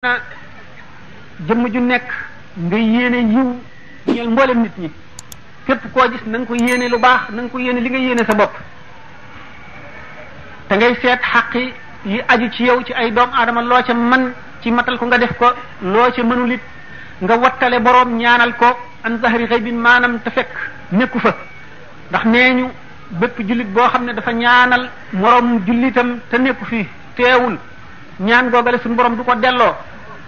na jëmm ju nekk nga yéene yiw ñeel mboolem nit ñi képp koo gis na nga ko yéene lu baax na nga ko yéene li nga yéene sa bopp te ngay seet xaqi yi aju ci yow ci ay doomu aadama loo ca man ci matal ko nga def ko loo ca mënul it nga wattale boroom ñaanal ko an zahri xaybin maanaam te fekk nekku fa ndax nee ñu bépp jullit boo xam ne dafa ñaanal moroom jullitam te nekku fi teewul ñaan googale suñu borom du ko delloo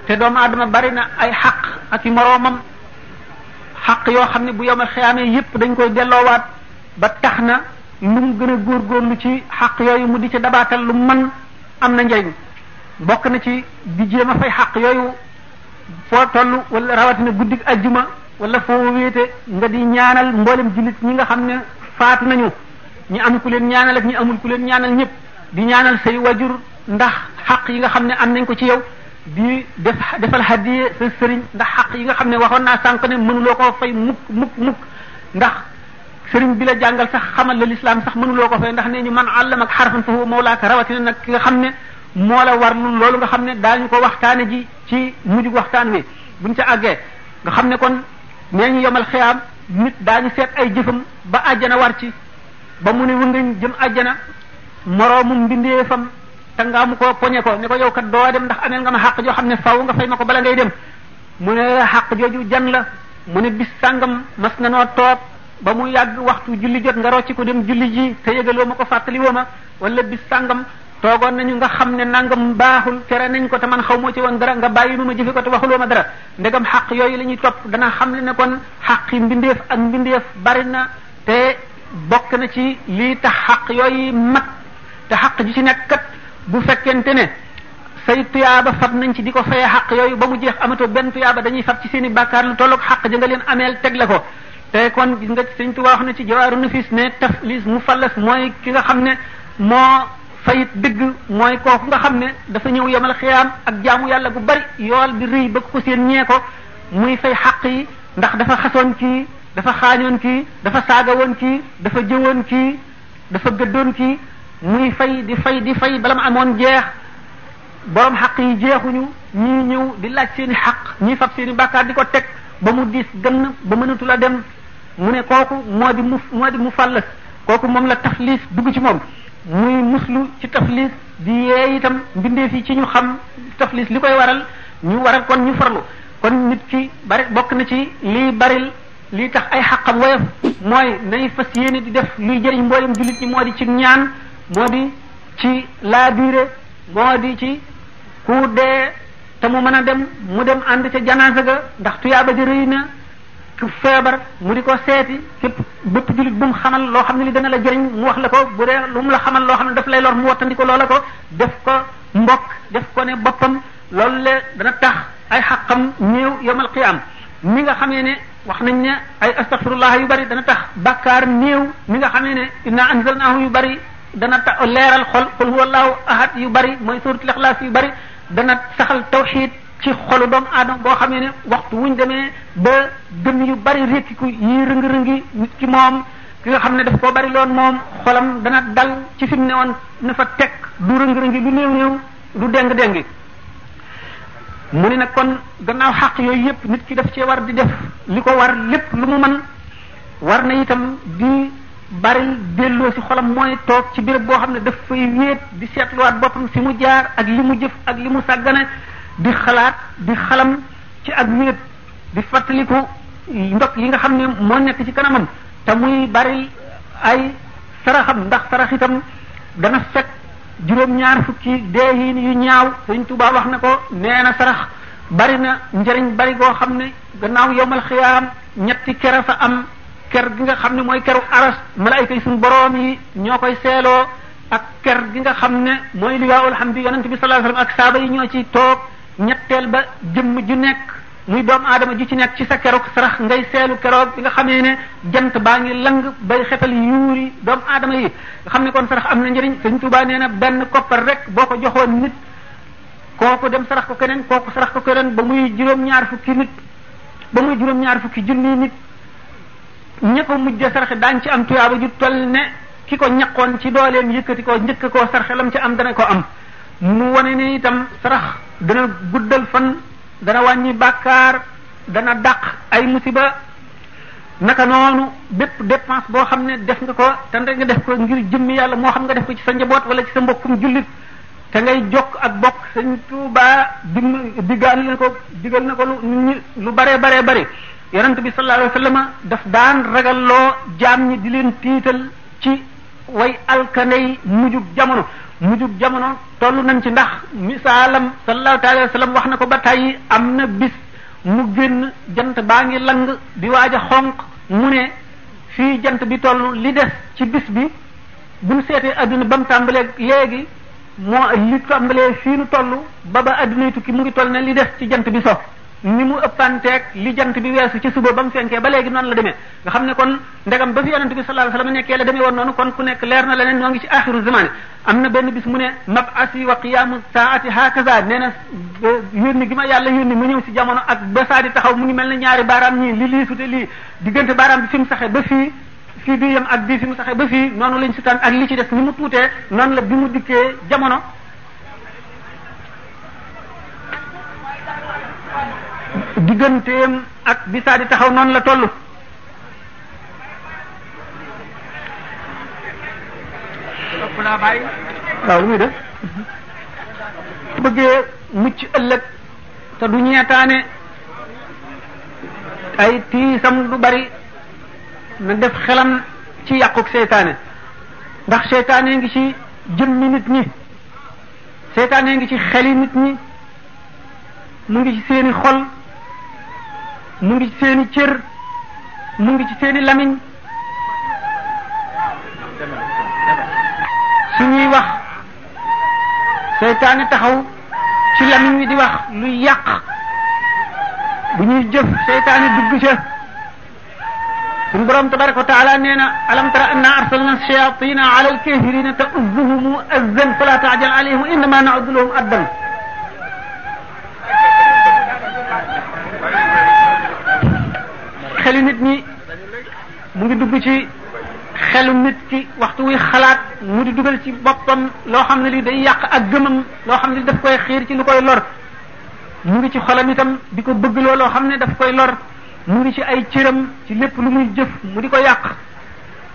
te doomu aadama bari na ay xaq ak i moroomam xaq yoo xam ne bu yomal xiyaamee yépp dañ koy delloowaat ba tax na lu mu gën a góorgóorlu ci xaq yooyu mu di ca dabaatal lu mën am na njëriñ bokk na ci di jéem a fay xaq yooyu foo toll wala rawatina guddig ajjuma wala foo wéete nga di ñaanal mboolem jullit ñi nga xam ne faatu nañu ñi am ku leen ñaanal ak ñi amul ku leen ñaanal ñëpp di ñaanal say wajur ndax xaq yi nga xam ne am nañ ko ci yow di defal hadiye sa sëriñ ndax xaq yi nga xam ne waxoon naa sànq ne mënuloo koo fay mukk ndax sëriñ bi la jàngal sax xamal la lislaam sax mënuloo ko fay ndax nee ñu man àllam ak xarfan fa huwa mawlaaka rawatina nag ki nga xam ne moo la war loolu nga xam ne daañu ko waxtaane ji ci mujjug waxtaan wi buñ ca àggee nga xam ne kon nee ñu yomal xiyaam nit daañu seet ay jëfam ba àjjana war ci ba mu ne wëngañ jëm àjjana moroomum mbindeefam te nga mu ko poñe ko ne ko yow kat doo dem ndax ameel nga ma xàq joo xam ne faw nga fay ma ko bala ngay dem mu ne xàq jooju jan la mu ne bis sàngam mas na noo toog ba mu yàgg waxtu julli jot nga rocci ko dem julli ji te yëgaloo ma ko fàttali woo ma wala bis sàngam toogoon nañu nga xam ne nangam baaxul tere nañ ko te man xaw moo ci woon dara nga bàyyi nu ma jëfe ko te waxuloo ma dara ndegam xaq yooyu la ñuy topp dana xam le ne kon xaqi mbindeef ak mbindeef bari na te bokk na ci lii tax xaq yooyu mat te xaq ji ci nekk kat bu fekkente ne say tuyaaba fab nañ ci di ko fayee xaq yooyu ba mu jeex amatoo benn tuyaaba dañuy fab ci seen i bàkkaar lu tolloog xaq ja nga leen ameel teg la ko te kon gis nga Sëriñ Tuubaa wax na ci Jawaaru Nafis ne taflis mu fallas mooy ki nga xam ne moo fayit dëgg mooy kooku nga xam ne dafa ñëw yemal xiyaam ak jaamu yàlla gu bari yool bi rëy ba ko seen ñee ko muy fay xaq yi ndax dafa xasoon kii dafa xaañoon kii dafa saaga woon kii dafa jëwoon kii dafa gëddoon kii muy fay di fay bala ma amoon jeex borom xaq yi jeexuñu ñii ñëw di laaj seen i xaq ñii fab seen i bàkkaar di ko teg ba mu diis gën ba mënatu la dem mu ne kooku moo di mu fallas kooku moom la taflis dugg ci moom muy muslu ci taflis di yee itam mbindeef yi ci ñu xam taflis li koy waral ñu waral kon ñu farlu kon nit ki bari bokk na ci lii baril lii tax ay xaqam woyof mooy nay fas yéene di def luy jëriñ mboolem jullit ñi moo di ci ñaan moo di ci laabiire moo di ci ku dee te mu mën a dem mu dem ànd ca janaasa ga ndax tuyaaba ji rëy na ku feebar mu di ko seeti képp bépp jullit bu mu xamal loo xam ne li dana la jëriñ mu wax la ko bu dee lu mu la xamal loo xam ne daf lay lor mu wattandi ko loola ko def ko mbokk def ko ne boppam loolu le dana tax ay xaqam ñëw yomal qiyaam mi nga xamee ne wax nañ ne ay astaghfirullah yu bari dana tax bàkkaar néew mi nga xamee ne inna anzalnahu yu bari dana tax leeral xol qul huwallahu ahad yu bari mooy suratul ikhlas yu bari dana saxal tawxiid ci xolu doomu aadama boo xamee ne waxtu wuñ demee ba gëm yu bari rékkiku yi rëngi-rëngi nit ki moom ki nga xam ne daf koo bari loon moom xolam dana dal ci fi mu ne woon na fa teg du rëngi-rëngi du néew du déng-déngi mu ne nag kon gannaaw xaq yooyu yëpp nit ki daf cee war di def li ko war lépp lu mu mën war na itam di bari delloo ci xolam mooy toog ci béréb boo xam ne daf fay wéet di seetluwaat boppam fi mu jaar ak li mu jëf ak li mu sàggane di xalaat di xalam ci ak wéet di fàttaliku ndok yi nga xam ne moo nekk ci kanamam te muy bari ay saraxam ndax sarax itam dana fekk juróom-ñaar fukki deeyin yu ñaaw Sëriñ Tuubaa wax na ko nee na sarax bari na njëriñ bari goo xam ne gannaaw yowmal xiyaam ñetti kera fa am ker gi nga xam ne mooy keru aras malaayika yi suñu boroom yi ñoo koy seeloo ak ker gi nga xam ne mooy liwaa'ul hamdi yonent bi sallallahu alayhi wasallam ak saaba yi ñoo ci toog ñetteel ba jëmm ju nekk muy doomu aadama ju ci nekk ci sa keroog sarax ngay seelu keroog bi nga xamee ne jant baa ngi lang bay xetal yuuri doomu aadama yi nga xam ne kon sarax am na njëriñ Sëriñ Tuubaa nee na benn koppar rek boo ko joxoon nit kooku dem sarax ko keneen kooku sarax ko keneen ba muy juróom-ñaar fukki junni nit ña ko mujj saraxe daañ ci am tuyaaba ju toll ne ki ko ñaqoon ci dooleem yëkkati ko njëkk koo sarxe lam ci am dana ko am mu wane ne itam sarax dana guddal fan dana wàññi bàkkaar dana dàq ay musiba naka noonu bépp dépense boo xam ne def nga ko te nga def ko ngir jëmmi yàlla moo xam nga def ko ci sa njaboot wala ci sa mbokkum jullit te ngay jokk ak bokk Sëñ Tuubaa digal na ko lu bare yonent bi sallallahu alayhi wasallam daf daan ragalloo jaam ñi di leen tiital ci way alkaney mujjug jamono tollu nañ ci ndax misaalam sallallahu alayhi wasallam wax na ko ba tàyyi am na bis mu génn jant baa ngi lang di waaj a xonq mu ne fii jant bi toll li des ci bis bi buñ seetee adduna ba mu tàmbalee léegi moo li tàmbalee fii nu toll ba adduna yi tukki mu ngi toll ne li des ci jant bi so ni mu ëppanteeg li jant bi weesu ci suba ba mu fenkee ba léegi noonu la demee nga xam ne kon ndegam ba fi yonent bi sallallahu alayhi wasallam nekkee la demee woon noonu kon ku nekk leer na leneen ñoo ngi ci axiru zamane am na benn bis mu ne mab'asi wa qiyamu saati hakaza nee na yónni gi ma yàlla yónni mu ñëw ci jamono ak ba saa di taxaw mu ngi mel ne ñaari baaraam ñii lii sute lii diggante baaraam bi fi mu saxe ba fii bi yem ak bii fi mu saxe ba fii noonu lañ sutaan ak li ci des ni mu tuutee noonu la bi mu dikkee jamono digganteem ak bi saa di taxaw noonu la toll waaw lu muy def bëggee mucc ëllëg te du ñeetaane ay tiisam du bari na def xelam ci yàquk seytaane ndax seytaane ngi ci jëmmi nit ñi seytaane ngi ci xeli nit ñi mu ngi ci seeni xol mu ngi ci seeni cër mu ngi ci seeni lamiñ suñuy wax seytaane taxaw ci lamiñ wi di wax luy yàq bu ñuy jëf seytaane dugg ca suñu borom tabaraka wa taala nee na alam tara anna arsalna shayatina ala alkafirina ta'uzzuhum azzan fala ta'jal alayhim innama na'uddu lahum addan xelu nit ñi mu ngi dugg ci xelu nit ki waxtu wuy xalaat mu di dugal ci boppam loo xam ne li day yàq ak gëmam loo xam ne li daf koy xiir ci lu koy lor mu ngi ci xolam itam di ko bëgg loo xam ne daf koy lor mu ngi ci ay cëram ci lépp lu muy jëf mu di ko yàq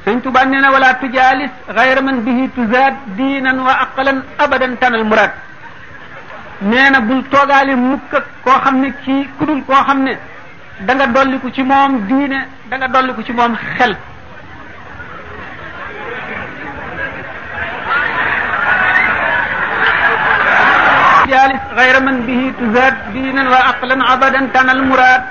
Sëñ Tuubaa nee na wala tujaalis gayra man bihi tuzaad diinan wa aqlan abadan tanal muraad nee na bul toogaale mukk koo xam ne kii kudul koo xam ne da nga dolliku ci moom diine da nga dolliku ci moom xel jaalis gayra man bihi tuzaad diinan wa aqlan abadan tanal muraad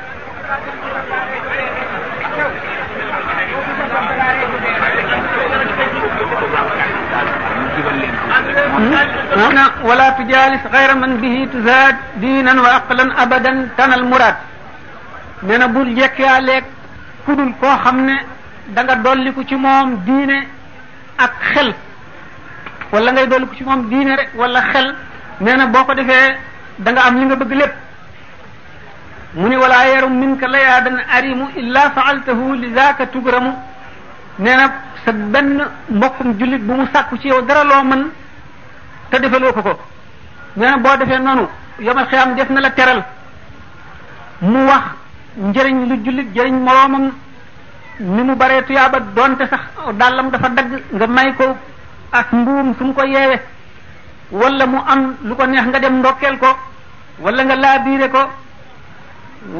wala tujaalis gayra man bihi tuzaad diinan wa aqlan abadan tanal muraad nee na bul jekkaaleeg kudul koo xam ne da nga dolliku ci moom diine ak xel wala ngay dolliku ci moom diine rek wala xel nee na boo ko defee da nga am li nga bëgg lépp mu ni wala yarum minka layaadan arimu illa faaltahu li zaaka tugramu nee na sa benn mbokkum jullit bu mu sàkku ci yow dara loo mën te defaloo ko nee na boo defee noonu yomal xiyaam def na la teral mu wax njëriñ lu jullit jëriñ moroomam ni mu baree tuyaaba doonte sax dàllam dafa dagg nga may ko ak mbuum su mu ko yeewe wala mu am lu ko neex nga dem ndokkeel ko wala nga laabiire ko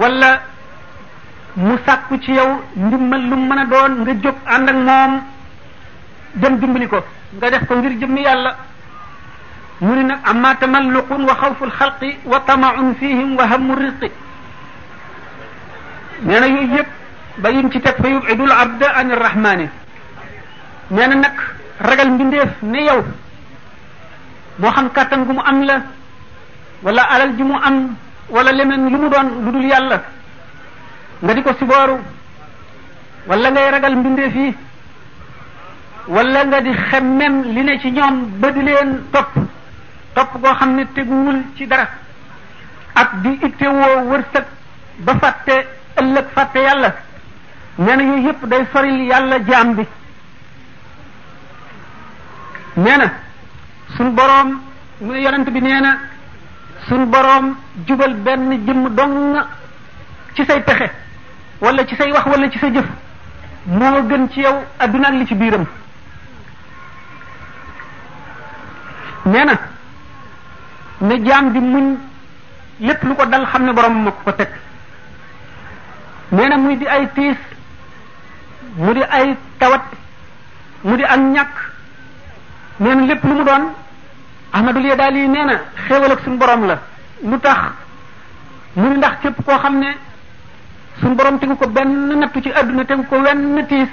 wala mu sàkku ci yow ndimmal lu mën a doon nga jóg ànd ak moom dem dimbali ko nga def ko ngir jëmmi yàlla mu ni nag amma tamalluqun wa xawful xalqi wa tamaun fihim wa hammu rizqi nee na yooyu yëpp ba yim ci teg fa yubidul abda an irrahmani nee na nag ragal mbindeef ne yow moo xam kàttan gu mu am la wala alal ji mu am wala leneen lu mu doon lu dul yàlla nga di ko sibooru wala ngay ragal mbindeef yi wala nga di xemmem li ne ci ñoom ba di leen topp goo xam ne teguwul ci dara ak di ittewoo wërsëg ba fàtte ëllëg fàtte yàlla nee na yooyu yëpp day soril yàlla jaam bi nee na suñ boroom mu yonent bi nee na suñ boroom jubal benn jëmm dong ci say pexe wala ci say wax wala ci sa jëf moo gën ci yow adduna ak li ci biiram. nee na ne jaam bi muñ lépp lu ko dal xam ne borom moo ko teg. nee na muy di ay tiis mu di ay tawat mu di ak ñàkk nee na lépp lu mu doon Ahmadul Yadaali nee na xéewal ak suñu borom la. lu tax mu ni ndax képp koo xam ne suñu borom tegu ko benn nattu ci adduna tegu ko wenn tiis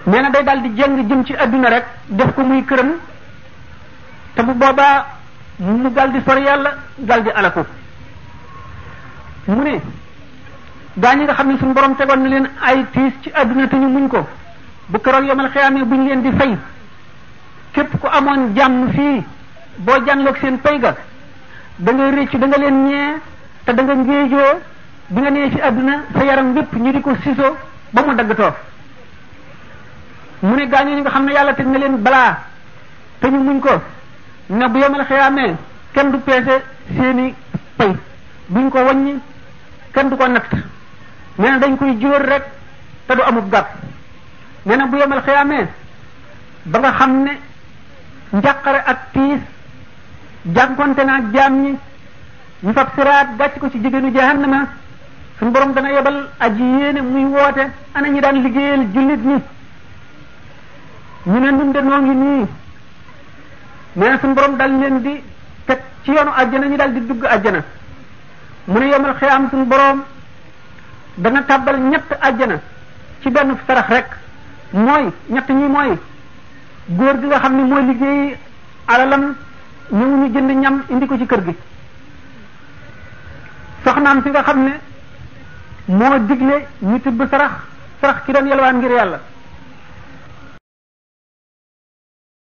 nee na day daal di jëng jëm ci adduna rek def ko muy këram te bu boobaa mu dal di sori yàlla dal di alaku. mu ne gaa ñi nga xam ne suñu borom tegoon na leen ay tiis ci adduna te ñu muñ ko bu keroog yomal xiyaamee buñ leen di fay képp ku amoon jàmm fii boo jànloog seen pay ga da nga réccu da nga leen ñee te da nga ngéejoo bi nga nee ci adduna sa yaram wépp ñu di ko siso ba mu daggatoo. mu ne gaa ñi nga xam ne yàlla teg na leen balaa te ñu muñ ko ne bu yomal xiyaamee kenn du peese seeni pay buñ ko wàññi kenn du ko natt nee na dañ koy jóor rek te du amub gàpp. nee na bu yomal xiyaamee ba nga xam ne njàqare ak tiis jànkonte na ak jaam ñi ñu fab siraat gàcc ko ci jigéenu jahannama suñu borom dana yebal aji yéene muy woote ana ñi daan liggéeyal jullit ñi ñu ne nun de noo ngi nii. nee na suñu borom dal leen di teg ci yoonu àjjana ñu dal di dugg àjjana. mu ne yomal xiyaam suñu boroom dana tàbbal ñett àjjana ci benn sarax rek mooy ñett ñi mooy góor gi nga xam ne mooy liggéey alalam ñëw ñu jënd ñam indi ko ci kër gi. soxnaam si nga xam ne moo digle ñu tibb sarax ci doon yalwaan ngir yàlla